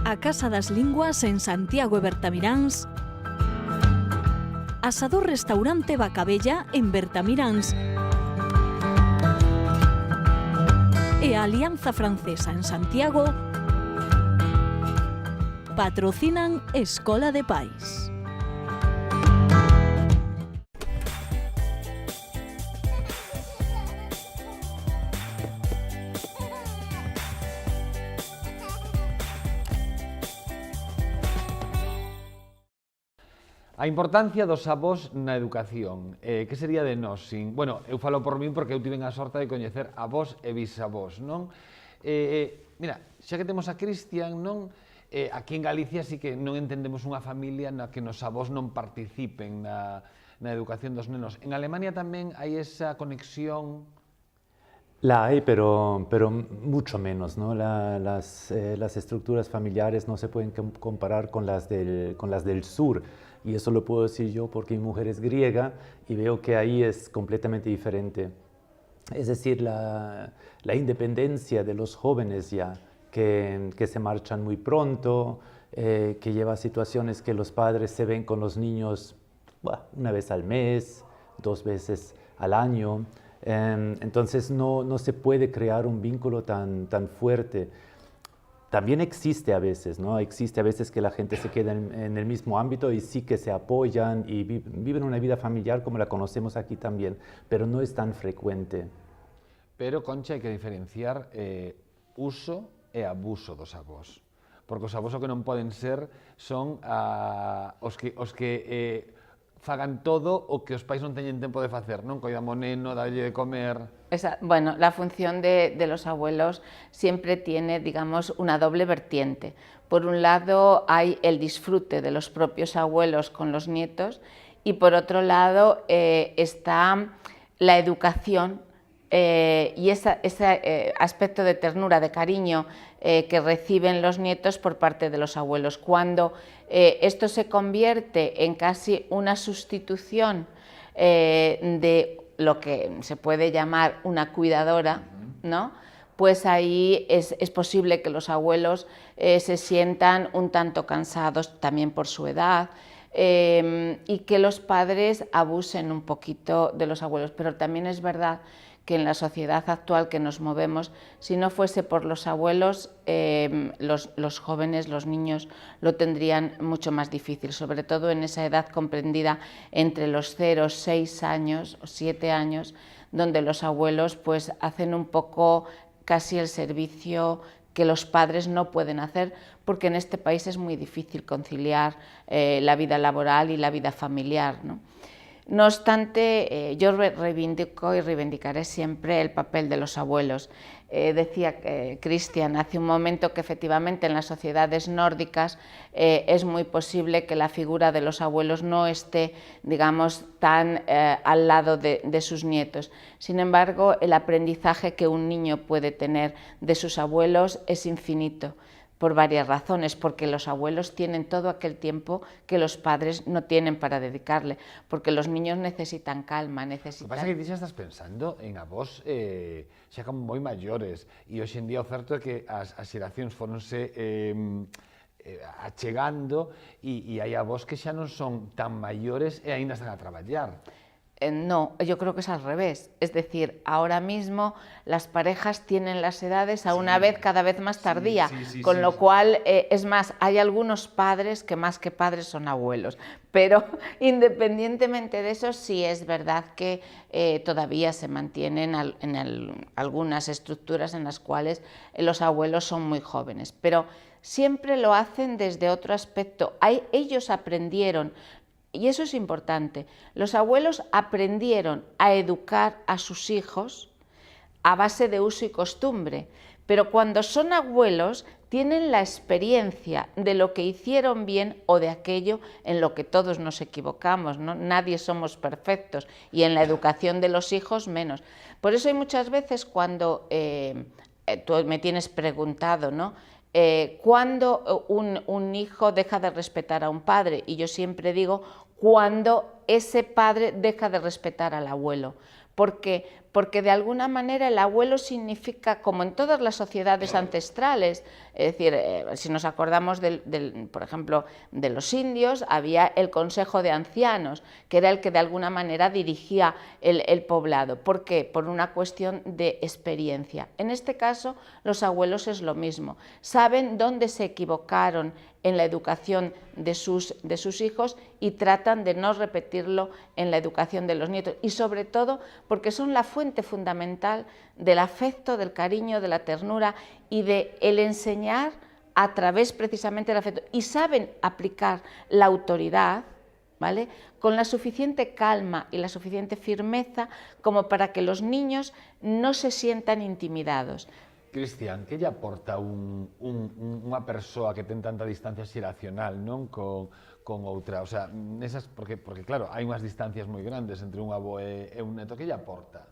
a Casa das Linguas en Santiago e Bertamiráns, Asador Restaurante Bacabella en Bertamiráns e a Alianza Francesa en Santiago patrocinan Escola de Pais. A importancia dos avós na educación. Que sería de nós sin... Bueno, eu falo por min porque eu tiven a sorte de coñecer avós e bisavós, non? Mira, xa que temos a Cristian, non? Aquí en Galicia sí que non entendemos unha familia na que nos avós non participen na educación dos nenos. En Alemania tamén hai esa conexión. La hay, pero mucho menos, ¿no? Las estructuras familiares no se pueden comparar con las del sur. Y eso lo puedo decir yo porque mi mujer es griega y veo que ahí es completamente diferente. Es decir, la independencia de los jóvenes ya, que se marchan muy pronto, que lleva a situaciones que los padres se ven con los niños una vez al mes, 2 veces al año. Entonces no se puede crear un vínculo tan fuerte. También existe a veces, ¿no? Existe a veces que la gente se queda en el mismo ámbito y sí que se apoyan y viven una vida familiar como la conocemos aquí también, pero no es tan frecuente. Pero, Concha, hai que diferenciar uso e abuso dos avós. Porque os avós o que non poden ser son os que fagan todo o que os pais non teñen tempo de facer, non? Coidamos o neno, dalle de comer... Bueno, la función de los abuelos siempre tiene, digamos, una doble vertiente. Por un lado hay el disfrute de los propios abuelos con los nietos y por otro lado está la educación y ese aspecto de ternura, de cariño que reciben los nietos por parte de los abuelos. Cuando esto se convierte en casi una sustitución de lo que se puede llamar una cuidadora, ¿no? Pues ahí es posible que los abuelos se sientan un tanto cansados también por su edad y que los padres abusen un poquito de los abuelos. Pero también es verdad que en la sociedad actual que nos movemos, si no fuese por los abuelos, los jóvenes, los niños, lo tendrían mucho más difícil, sobre todo en esa edad comprendida entre los 0, 6 años o 7 años, donde los abuelos pues hacen un poco casi el servicio que los padres no pueden hacer, porque en este país es muy difícil conciliar la vida laboral y la vida familiar, ¿no? No obstante, yo reivindico y reivindicaré siempre el papel de los abuelos. Decía Cristian hace un momento que efectivamente en las sociedades nórdicas es muy posible que la figura de los abuelos no esté, digamos, tan al lado de sus nietos. Sin embargo, el aprendizaje que un niño puede tener de sus abuelos es infinito, por varias razones, porque los abuelos tienen todo aquel tiempo que los padres no tienen para dedicarle, porque los niños necesitan calma, necesitan... O que pasa é que ti xa estás pensando en avós xa como moi maiores, e hoxe en día o certo é que as xeracións foronse achegando e hai avós que xa non son tan maiores e aínda están a traballar. No, yo creo que es al revés, es decir, ahora mismo las parejas tienen las edades a una vez cada vez más tardía, con lo cual, es más, hay algunos padres que más que padres son abuelos, pero independientemente de eso sí es verdad que todavía se mantienen algunas estructuras en las cuales los abuelos son muy jóvenes, pero siempre lo hacen desde otro aspecto. Ellos aprendieron. Y eso es importante, los abuelos aprendieron a educar a sus hijos a base de uso y costumbre, pero cuando son abuelos tienen la experiencia de lo que hicieron bien o de aquello en lo que todos nos equivocamos, ¿no? Nadie somos perfectos y en la educación de los hijos menos. Por eso hay muchas veces cuando tú me tienes preguntado, ¿no? ¿Cuándo un hijo deja de respetar a un padre? Y yo siempre digo, cuando ese padre deja de respetar al abuelo. ¿Por qué? porque de alguna manera el abuelo significa, como en todas las sociedades ancestrales, es decir, si nos acordamos, por ejemplo, de los indios, había el consejo de ancianos, que era el que de alguna manera dirigía el poblado. ¿Por qué? Por una cuestión de experiencia. En este caso, los abuelos es lo mismo, saben dónde se equivocaron en la educación de sus hijos y tratan de no repetirlo en la educación de los nietos, y sobre todo porque son la fuente fundamental del afecto, del cariño, de la ternura y de el enseñar a través precisamente del afecto, y saben aplicar la autoridad, ¿vale?, con la suficiente calma y la suficiente firmeza como para que los niños no se sientan intimidados. Cristian, que lle aporta unha persoa que ten tanta distancia xeracional, non, con outra? O sea, porque claro, hai unhas distancias moi grandes entre un avó e un neto. Que lle aporta?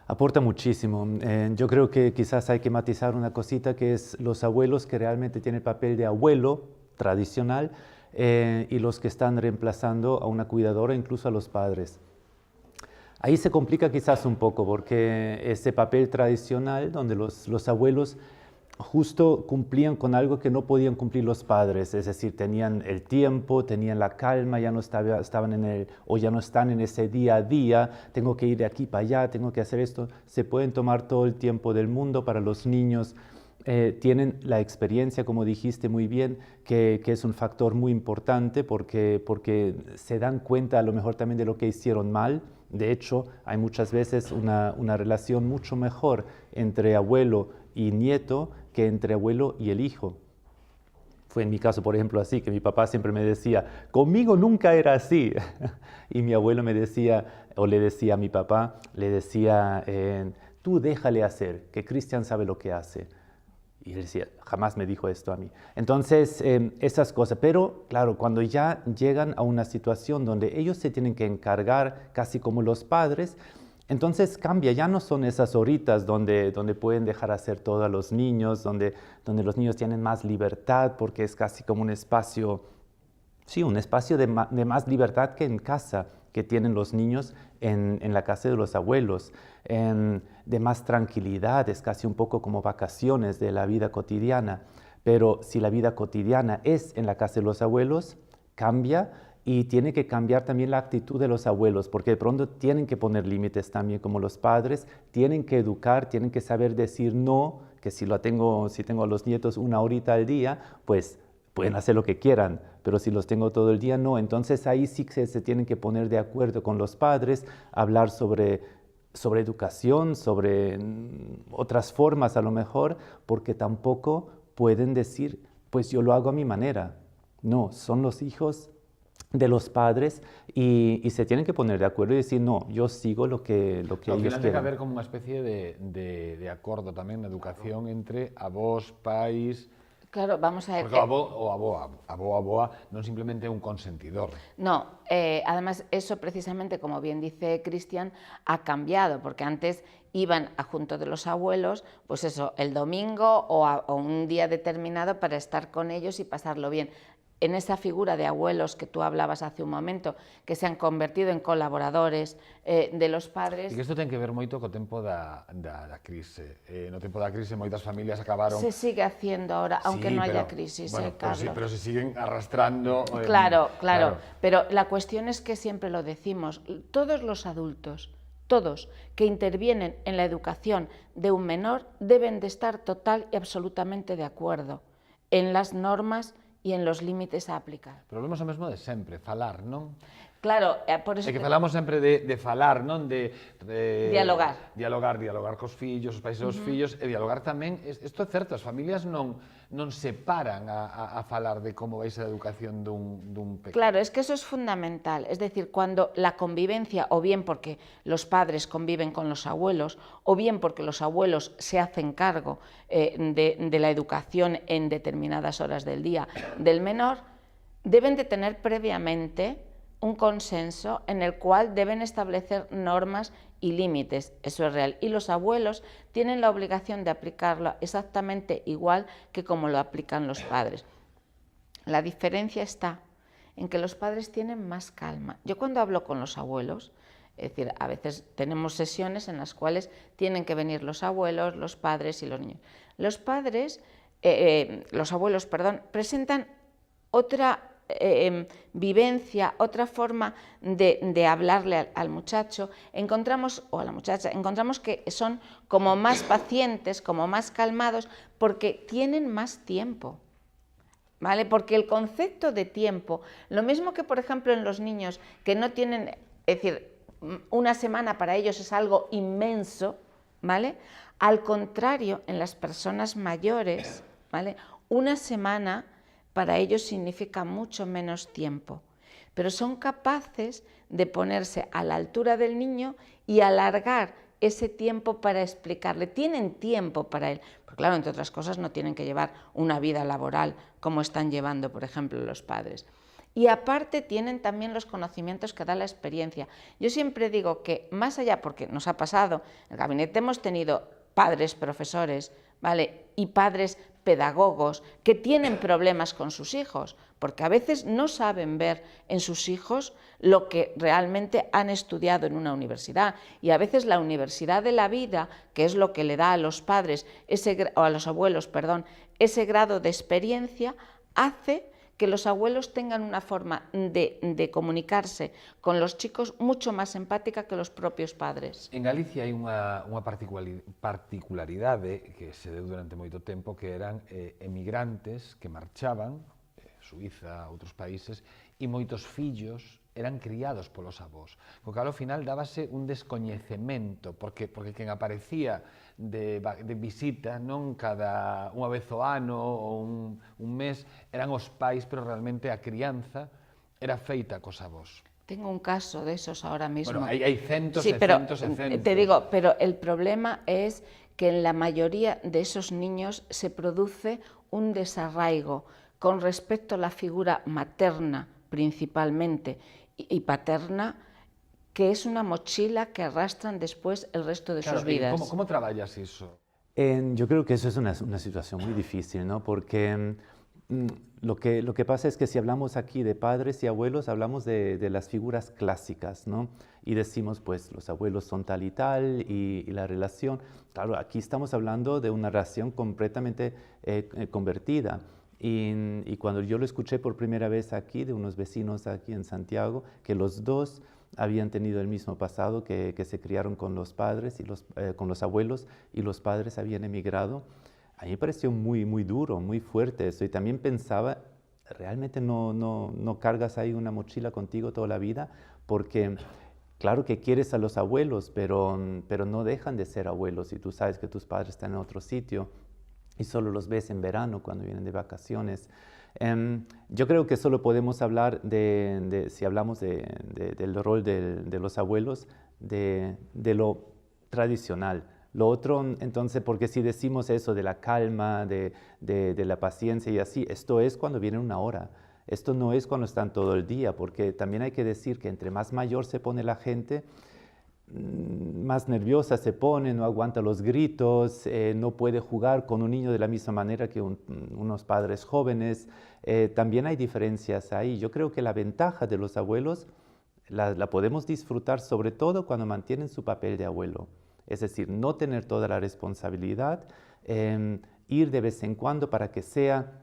Aporta muchísimo. Yo creo que quizás hay que matizar una cosita, que es los abuelos que realmente tienen el papel de abuelo tradicional y los que están reemplazando a una cuidadora, incluso a los padres. Ahí se complica quizás un poco, porque ese papel tradicional donde los abuelos justo cumplían con algo que no podían cumplir los padres, es decir, tenían el tiempo, tenían la calma, ya no estaban o ya no están en ese día a día, tengo que ir de aquí para allá, tengo que hacer esto. Se pueden tomar todo el tiempo del mundo. Para los niños tienen la experiencia, como dijiste muy bien, que es un factor muy importante, porque se dan cuenta a lo mejor también de lo que hicieron mal. De hecho, hay muchas veces una relación mucho mejor entre abuelo y nieto que entre abuelo y el hijo. Fue en mi caso, por ejemplo, así, que mi papá siempre me decía, conmigo nunca era así. Y mi abuelo me decía, o le decía a mi papá, le decía, tú déjale hacer, que Cristian sabe lo que hace. Y él decía, jamás me dijo esto a mí. Entonces, esas cosas. Pero, claro, cuando ya llegan a una situación donde ellos se tienen que encargar casi como los padres, entonces cambia. Ya no son esas horitas donde pueden dejar hacer todo a los niños, donde los niños tienen más libertad, porque es casi como un espacio, sí, un espacio de más libertad que en casa, que tienen los niños en la casa de los abuelos, de más tranquilidad, es casi un poco como vacaciones de la vida cotidiana. Pero si la vida cotidiana es en la casa de los abuelos, cambia, y tiene que cambiar también la actitud de los abuelos, porque de pronto tienen que poner límites también como los padres, tienen que educar, tienen que saber decir no, que si tengo a los nietos una horita al día, pues pueden hacer lo que quieran, pero si los tengo todo el día, no. Entonces ahí sí que se tienen que poner de acuerdo con los padres, hablar sobre educación, sobre otras formas a lo mejor, porque tampoco pueden decir, pues yo lo hago a mi manera. No, son los hijos de los padres y se tienen que poner de acuerdo y decir, no, yo sigo lo que ellos quieren. Al final ten que haber como unha especie de acordo tamén na educación entre avós, pais. Claro, vamos a ver. Porque o aboa non simplemente é un consentidor. No, además eso precisamente, como bien dice Cristian, ha cambiado, porque antes iban junto de los abuelos, pues eso, el domingo o un día determinado para estar con ellos y pasarlo bien. En esa figura de abuelos que tú hablabas hace un momento, que se han convertido en colaboradores de los padres. E que isto ten que ver moito co tempo da crise. No tempo da crise moitas familias acabaron... Se sigue haciendo ahora, aunque sí, no haya pero, crisis, bueno, Carlos. pero se siguen arrastrando... Claro. Pero la cuestión es que siempre lo decimos, todos los adultos, todos que intervienen en la educación de un menor deben de estar total y absolutamente de acuerdo en las normas e en los límites a aplicar. Pero volvemos ao mesmo de sempre, falar, non? Claro, por eso... É que falamos sempre de falar, non? De dialogar. Dialogar cos fillos, os pais e os fillos, e dialogar tamén, isto é certo, as familias non se paran a falar de como vai ser a educación dun pequeno. Claro, es que eso es fundamental, es decir, cuando la convivencia, o bien porque los padres conviven con los abuelos, o bien porque los abuelos se hacen cargo de la educación en determinadas horas del día del menor, deben de tener previamente un consenso en el cual deben establecer normas y límites, eso es real. Y los abuelos tienen la obligación de aplicarlo exactamente igual que como lo aplican los padres. La diferencia está en que los padres tienen más calma. Yo cuando hablo con los abuelos, Es decir, a veces tenemos sesiones en las cuales tienen que venir los abuelos, los padres y los niños. Los abuelos, presentan otra vivencia, otra forma de hablarle al muchacho, o a la muchacha, encontramos que son como más pacientes, como más calmados, porque tienen más tiempo, ¿vale? Porque el concepto de tiempo, lo mismo que por ejemplo en los niños que no tienen, es decir, una semana para ellos es algo inmenso, ¿vale? Al contrario, en las personas mayores, ¿vale? Una semana para ellos significa mucho menos tiempo, pero son capaces de ponerse a la altura del niño y alargar ese tiempo para explicarle. Tienen tiempo para él, porque claro, entre otras cosas no tienen que llevar una vida laboral como están llevando, por ejemplo, los padres. Y aparte tienen también los conocimientos que da la experiencia. Yo siempre digo que más allá, porque nos ha pasado, en el gabinete hemos tenido padres profesores, ¿vale? Y padres pedagogos que tienen problemas con sus hijos, porque a veces no saben ver en sus hijos lo que realmente han estudiado en una universidad, y a veces la universidad de la vida, que es lo que le da a los padres, o a los abuelos, perdón, ese grado de experiencia, hace que los abuelos tengan una forma de comunicarse con los chicos mucho más empática que los propios padres. En Galicia hai unha particularidade que se deu durante moito tempo, que eran emigrantes que marchaban, Suiza, outros países, e moitos fillos eran criados polos avós. Co cal, ao final, dábase un descoñecemento, porque quen aparecía de visita, non cada unha vez ao ano ou un mes, eran os pais, pero realmente a crianza era feita cos avós. Tengo un caso de esos ahora mismo. Bueno, hai centos sí, e centos e centos. Te digo, pero el problema es que en la mayoría de esos niños se produce un desarraigo con respecto a la figura materna principalmente y paterna, que es una mochila que arrastran después el resto de sus vidas. ¿Cómo traballas eso? Yo creo que eso es una situación muy difícil, ¿no? Porque lo que pasa es que si hablamos aquí de padres y abuelos, hablamos de las figuras clásicas, ¿no? Y decimos, pues, los abuelos son tal y tal, y la relación. Claro, aquí estamos hablando de una relación completamente convertida. Y cuando yo lo escuché por primera vez aquí, de unos vecinos aquí en Santiago, que los dos habían tenido el mismo pasado, que se criaron con los padres, con los abuelos, y los padres habían emigrado, a mí me pareció muy, muy duro, muy fuerte eso. Y también pensaba, realmente no cargas ahí una mochila contigo toda la vida, porque claro que quieres a los abuelos, pero no dejan de ser abuelos, y tú sabes que tus padres están en otro sitio y solo los ves en verano cuando vienen de vacaciones. Yo creo que solo podemos hablar si hablamos del rol de los abuelos, de lo tradicional. Lo otro, entonces, porque si decimos eso de la calma, de la paciencia y así, esto es cuando vienen una hora. Esto no es cuando están todo el día, porque también hay que decir que entre más mayor se pone la gente, más nerviosa se pone, no aguanta los gritos, no puede jugar con un niño de la misma manera que unos padres jóvenes. También hay diferencias ahí. Yo creo que la ventaja de los abuelos la podemos disfrutar sobre todo cuando mantienen su papel de abuelo. Es decir, no tener toda la responsabilidad, ir de vez en cuando para que sea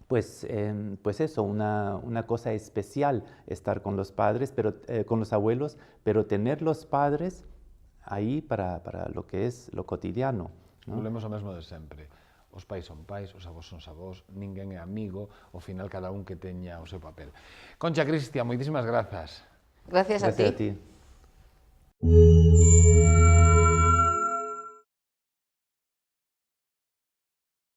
pues eso, una cosa especial estar con los padres, con los abuelos, pero tener los padres ahí para lo que es lo cotidiano, ¿no? Volvemos ao mesmo de sempre. Os pais son pais, os avós son avós, ninguén é amigo, ao final cada un que teña o seu papel. Concha, Cristian, moitísimas grazas. Gracias a ti. Gracias a ti.